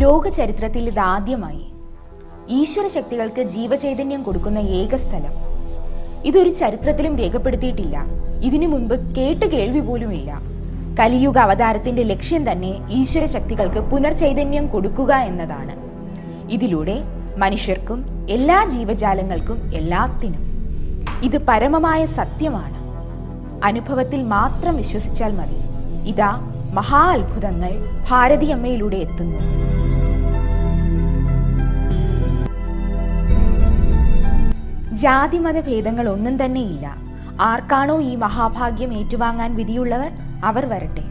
ലോക ചരിത്രത്തിൽ ഇതാദ്യമായി ഈശ്വര ശക്തികൾക്ക് ജീവചൈതന്യം കൊടുക്കുന്ന ഏക സ്ഥലം. ഇതൊരു ചരിത്രത്തിലും രേഖപ്പെടുത്തിയിട്ടില്ല. ഇതിനു മുൻപ് കേട്ട് കേൾവി പോലുമില്ല. കലിയുഗ അവതാരത്തിന്റെ ലക്ഷ്യം തന്നെ ഈശ്വര ശക്തികൾക്ക് പുനർചൈതന്യം കൊടുക്കുക എന്നതാണ്. ഇതിലൂടെ മനുഷ്യർക്കും എല്ലാ ജീവജാലങ്ങൾക്കും എല്ലാത്തിനും. ഇത് പരമമായ സത്യമാണ്. അനുഭവത്തിൽ മാത്രം വിശ്വസിച്ചാൽ മതി. ഇതാ മഹാ അത്ഭുതങ്ങൾ ഭാരതിയമ്മയിലൂടെ എത്തുന്നു. ജാതിമത ഭേദങ്ങൾ ഒന്നും തന്നെയില്ല. ആർക്കാണോ ഈ മഹാഭാഗ്യം ഏറ്റുവാങ്ങാൻ വിധിയുള്ളവർ അവർ വരട്ടെ.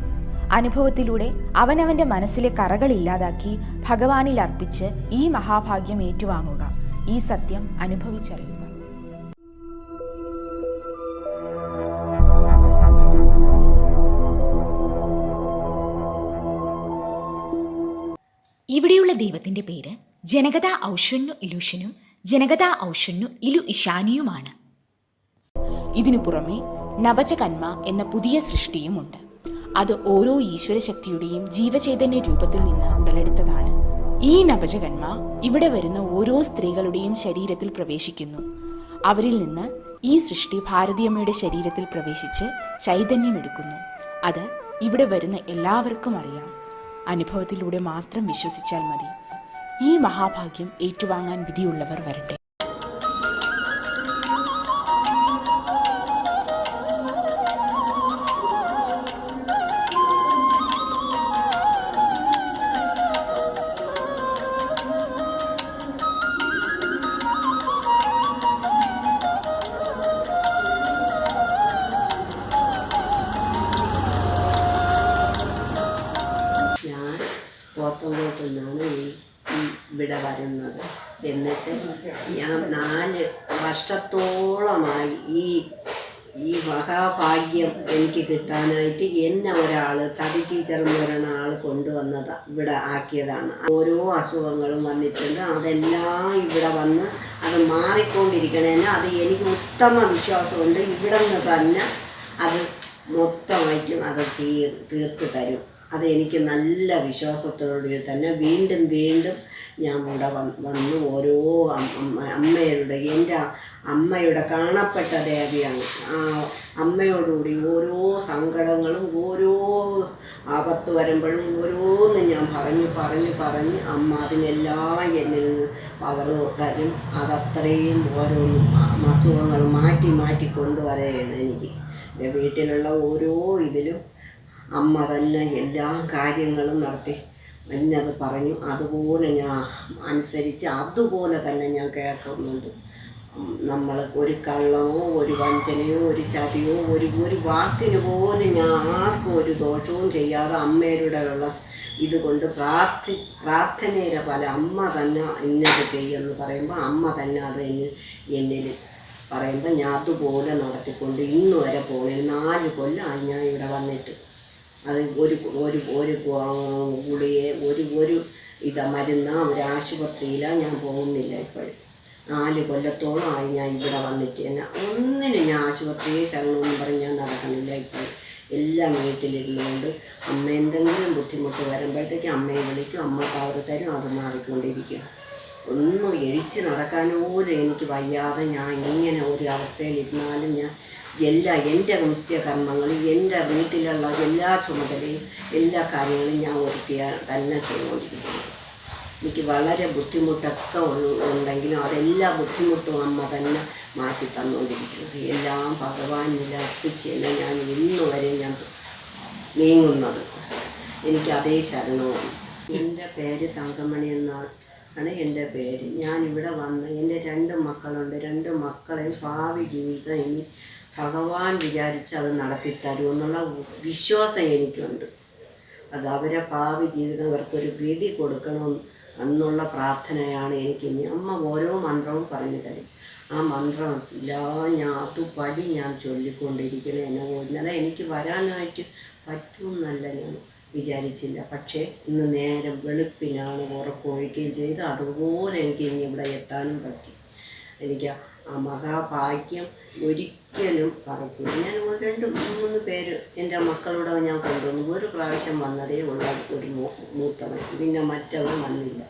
അനുഭവത്തിലൂടെ അവനവന്റെ മനസ്സിലെ കറകൾ ഇല്ലാതാക്കി ഭഗവാനിൽ അർപ്പിച്ച് ഈ മഹാഭാഗ്യം ഏറ്റുവാങ്ങുക. ഈ സത്യം അനുഭവിച്ചറിയുക. ഇവിടെയുള്ള ദൈവത്തിന്റെ പേര് ജനകത ഔഷന്നു ഇലുഷനും ജനകത ഔഷന്നു ഇലു ഇഷാനിയുമാണ്. ഇതിനു പുറമെ നവചകന്മ എന്ന പുതിയ സൃഷ്ടിയുമുണ്ട്. അത് ഓരോ ഈശ്വരശക്തിയുടെയും ജീവചൈതന്യ രൂപത്തിൽ നിന്ന് ഉടലെടുത്തതാണ്. ഈ നവചകന്മ ഇവിടെ വരുന്ന ഓരോ സ്ത്രീകളുടെയും ശരീരത്തിൽ പ്രവേശിക്കുന്നു. അവരിൽ നിന്ന് ഈ സൃഷ്ടി ഭാരതിയമ്മയുടെ ശരീരത്തിൽ പ്രവേശിച്ച് ചൈതന്യമെടുക്കുന്നു. അത് ഇവിടെ വരുന്ന എല്ലാവർക്കും അറിയാം. അനുഭവത്തിലൂടെ മാത്രം വിശ്വസിച്ചാൽ മതി. ഈ മഹാഭാഗ്യം ഏറ്റുവാങ്ങാൻ വിധിയുള്ളവർ വരട്ടെ. പോത്തങ്കോട്ടുനിന്നാണ് ഇവിടെ വരുന്നത്. എന്നിട്ട് ഞാൻ 4 വർഷത്തോളമായി ഈ മഹാഭാഗ്യം എനിക്ക് കിട്ടാനായിട്ട് എന്നെ ഒരാൾ ചതി ടീച്ചർ എന്ന് പറയുന്ന ആൾ കൊണ്ടുവന്നത് ഇവിടെ ആക്കിയതാണ്. ഓരോ അസുഖങ്ങളും വന്നിട്ടുണ്ട്. അതെല്ലാം ഇവിടെ വന്ന് അത് മാറിക്കൊണ്ടിരിക്കണേന് അത് എനിക്ക് ഉത്തമ വിശ്വാസമുണ്ട്. ഇവിടെ നിന്ന് തന്നെ അത് മൊത്തമായിട്ടും അത് തീർത്ത് തരും. അത് എനിക്ക് നല്ല വിശ്വാസത്തോടെ തന്നെ വീണ്ടും വീണ്ടും ഞാൻ ഇവിടെ വന്ന് ഓരോ അമ്മയുടെ എൻ്റെ അമ്മയുടെ കാണപ്പെട്ട ദേവിയാണ്. ആ അമ്മയോടുകൂടി ഓരോ സങ്കടങ്ങളും ഓരോ ആപത്ത് വരുമ്പോഴും ഓരോന്നും ഞാൻ പറഞ്ഞ് അമ്മ അതിനെല്ലാം എന്നിൽ പവർ തരും. അതത്രയും ഓരോ അസുഖങ്ങൾ മാറ്റി കൊണ്ടുവരികയാണ് എനിക്ക്. എൻ്റെ വീട്ടിലുള്ള ഓരോ ഇതിലും അമ്മ തന്നെ എല്ലാ കാര്യങ്ങളും നടത്തി എന്നത് പറഞ്ഞു. അതുപോലെ ഞാൻ അനുസരിച്ച് അതുപോലെ തന്നെ ഞാൻ കേൾക്കുന്നുണ്ട്. നമ്മൾ ഒരു കള്ളമോ ഒരു വഞ്ചനയോ ഒരു ചതിയോ ഒരു വാക്കിന് പോലും ഞാൻ ആർക്കും ഒരു ദോഷവും ചെയ്യാതെ അമ്മയുടെ ഉള്ള ഇതുകൊണ്ട് പ്രാർത്ഥനയുടെ ഫലം അമ്മ തന്നെ ഇന്നത് ചെയ്യുമെന്ന് പറയുമ്പോൾ അമ്മ തന്നെ അത് എന്നിൽ പറയുമ്പോൾ ഞാൻ അതുപോലെ നടത്തിക്കൊണ്ട് ഇന്ന് വരെ പോകുന്നത് 4 കൊല്ലമായി ഞാൻ ഇവിടെ വന്നിട്ട്. അത് ഒരു ഗുളിയെ ഒരു മരുന്ന് ഒരു ആശുപത്രിയിലാണ് ഞാൻ പോകുന്നില്ല. ഇപ്പോൾ 4 കൊല്ലത്തോളമായി ഞാൻ ഇവിടെ വന്നിട്ട് തന്നെ ഒന്നിനും ഞാൻ ആശുപത്രിയെ ശരണമെന്നും പറഞ്ഞ് ഞാൻ നടക്കുന്നില്ല. ഇപ്പോൾ എല്ലാം വീട്ടിലിരുന്നുകൊണ്ട് അമ്മ എന്തെങ്കിലും ബുദ്ധിമുട്ട് വരുമ്പോഴത്തേക്ക് അമ്മയെ വിളിക്കും, അമ്മ പവർ തരും, അത് മാറിക്കൊണ്ടിരിക്കും. ഒന്നും എഴിച്ച് നടക്കാനോ പോലും എനിക്ക് വയ്യാതെ ഞാൻ ഇങ്ങനെ ഒരു അവസ്ഥയിലിരുന്നാലും ഞാൻ എൻ്റെ നിത്യകർമ്മങ്ങളും എൻ്റെ വീട്ടിലുള്ള എല്ലാ ചുമതലയും എല്ലാ കാര്യങ്ങളും ഞാൻ തന്നെ ചെയ്തുകൊണ്ടിരിക്കുന്നു. എനിക്ക് വളരെ ബുദ്ധിമുട്ടൊക്കെ ഉണ്ടെങ്കിലും അതെല്ലാ ബുദ്ധിമുട്ടും അമ്മ തന്നെ മാറ്റി തന്നുകൊണ്ടിരിക്കുന്നത്. എല്ലാം ഭഗവാനിൽ അർപ്പിച്ച് തന്നെ ഞാൻ ഇന്ന് വരെ ഞാൻ നീങ്ങുന്നത്. എനിക്ക് അതേ ശരണമാണ്. എൻ്റെ പേര് തങ്കമണി എന്നാണ് എൻ്റെ പേര്. ഞാനിവിടെ വന്ന് എൻ്റെ 2 മക്കളുണ്ട്. 2 മക്കളെയും ഭാവി ജീവിതം ഇനി ഭഗവാൻ വിചാരിച്ച് അത് നടത്തിത്തരുമെന്നുള്ള വിശ്വാസം എനിക്കുണ്ട്. അത് അവരെ ഭാവി ജീവിതം അവർക്കൊരു വിധി കൊടുക്കണം എന്നുള്ള പ്രാർത്ഥനയാണ് എനിക്കിനി. അമ്മ ഓരോ മന്ത്രവും പറഞ്ഞു തരും. ആ മന്ത്രമെല്ലാം അതുപടി ഞാൻ ചൊല്ലിക്കൊണ്ടിരിക്കണം. ഇന്നലെ എനിക്ക് വരാനായിട്ട് പറ്റുമെന്നല്ല ഞാൻ വിചാരിച്ചില്ല. പക്ഷേ ഇന്ന് നേരം വെളുപ്പിനാണ് ഉറക്കമൊഴിക്കുകയും ചെയ്ത് അതുപോലെ എനിക്ക് ഇനി ഇവിടെ എത്താനും പറ്റി. എനിക്ക് ആ മഹാഭാഗ്യം ഒരിക്കലും പറക്കില്ല. ഞാൻ 2-3 പേര് എൻ്റെ മക്കളോട് ഞാൻ കൊണ്ടുവന്നു. ഒരു പ്രാവശ്യം വന്നതേ ഉള്ള ഒരു മൂത്തവൻ, പിന്നെ മറ്റവൻ വന്നില്ല.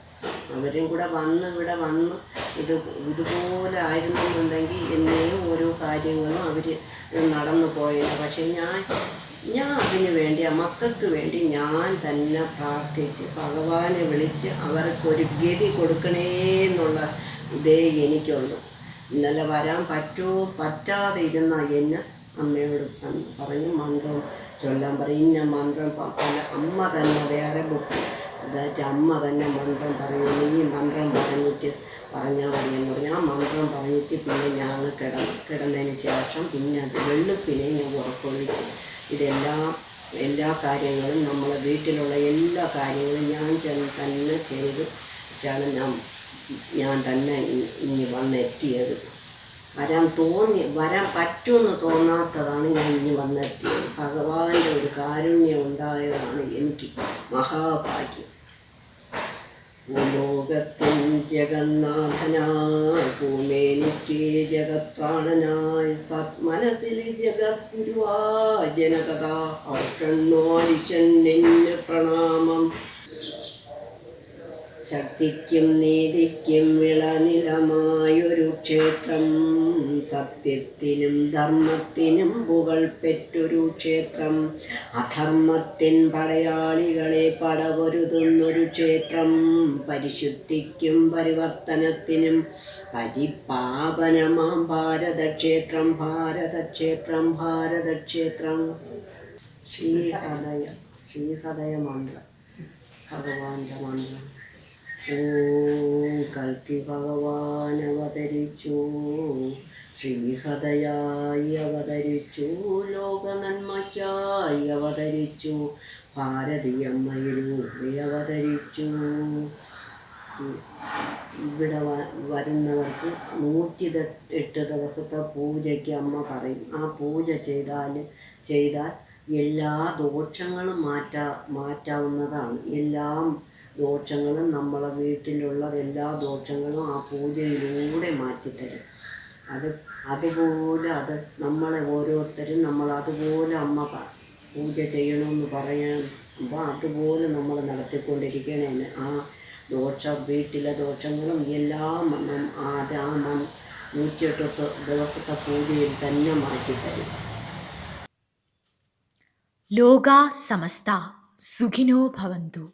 അവരും കൂടെ ഇവിടെ വന്ന് ഇതുപോലെ ആയിരുന്നെന്നുണ്ടെങ്കിൽ എന്നെയും ഓരോ കാര്യങ്ങളും അവർ നടന്നു പോയില്ല. പക്ഷേ ഞാൻ അതിന് വേണ്ടി ആ മക്കൾക്ക് വേണ്ടി ഞാൻ തന്നെ പ്രാർത്ഥിച്ച് ഭഗവാനെ വിളിച്ച് അവർക്കൊരു ഗതി കൊടുക്കണേ എന്നുള്ള ഇതേ എനിക്കുള്ളൂ. ഇന്നലെ വരാൻ പറ്റാതെ ഇരുന്ന എന്നെ അമ്മയോട് പറഞ്ഞ് മന്ത്രം ചൊല്ലാൻ പറയും. ഇന്ന മന്ത്രം അമ്മ തന്നെ വേറെ ബുക്ക് അതായത് അമ്മ തന്നെ മന്ത്രം പറയുന്നു. ഈ മന്ത്രം പറഞ്ഞാൽ മതിയെന്ന് പറഞ്ഞു. ആ മന്ത്രം പറഞ്ഞിട്ട് പിന്നെ ഞാൻ കിടന്നതിന് ശേഷം പിന്നെ അത് വെളുപ്പിനെ ഞാൻ ഉറക്കൊള്ളിച്ച് എല്ലാ കാര്യങ്ങളും നമ്മളെ വീട്ടിലുള്ള എല്ലാ കാര്യങ്ങളും ഞാൻ തന്നെ ചെയ്തിട്ടാണ് ഞാൻ തന്നെ ഇനി വന്നെത്തിയത്. വരാൻ പറ്റുമെന്ന് തോന്നാത്തതാണ് ഞാൻ ഇനി വന്നെത്തിയത്. ഭഗവാന്റെ ഒരു കാരുണ്യം ഉണ്ടായതാണ് എനിക്ക് മഹാഭാഗ്യം. ഭൂലോകത്തിൻ ജഗന്നാഥനായ ഭൂമേനിക്ക് ജഗത്രാണനായ സത്മനസിൽ ജഗദ്ഗുരുവായ ജനകഥ ഔഷണ്ണോരിശൻ നിന്നെ പ്രണാമം. ശക്തിക്കും നീതിക്കും വിളനിലമായൊരു ക്ഷേത്രം, സത്യത്തിനും ധർമ്മത്തിനും പുകൾ പെറ്റൊരു ക്ഷേത്രം, അധർമ്മത്തിൻ പടയാളികളെ പടപൊരുതുന്നൊരു ക്ഷേത്രം, പരിശുദ്ധിക്കും പരിവർത്തനത്തിനും പരിപാവനമാം ഭാരതക്ഷേത്രം, ഭാരതക്ഷേത്രം, ഭാരതക്ഷേത്രം. ശ്രീഹൃദയ മന്ത്രം, ഭഗവാന്റെ മന്ത്രം. കൽക്കി ഭഗവാൻ അവതരിച്ചു, ശ്രീഹൃദയായി അവതരിച്ചു, ലോക നന്മയ്ക്കായി അവതരിച്ചു, ഭാരതീയമ്മയിലൂടെ അവതരിച്ചു. ഇവിടെ വരുന്നവർക്ക് 108 ദിവസത്തെ പൂജയ്ക്ക് അമ്മ പറയും. ആ പൂജ ചെയ്താൽ എല്ലാ ദോഷങ്ങളും മാറ്റാവുന്നതാണ്. എല്ലാ ദോഷങ്ങളും നമ്മളെ വീട്ടിലുള്ള എല്ലാ ദോഷങ്ങളും ആ പൂജയിലൂടെ മാറ്റിത്തരും. അതുപോലെ നമ്മളെ ഓരോരുത്തരും അതുപോലെ അമ്മ പൂജ ചെയ്യണമെന്ന് പറയുമ്പോൾ അതുപോലെ നമ്മൾ നടത്തിക്കൊണ്ടിരിക്കണേന് ആ വീട്ടിലെ ദോഷങ്ങളും എല്ലാം 108 ദിവസത്തെ പൂജയിൽ തന്നെ മാറ്റിത്തരും. ലോകാ സമസ്ത സുഖിനോ ഭവന്തു.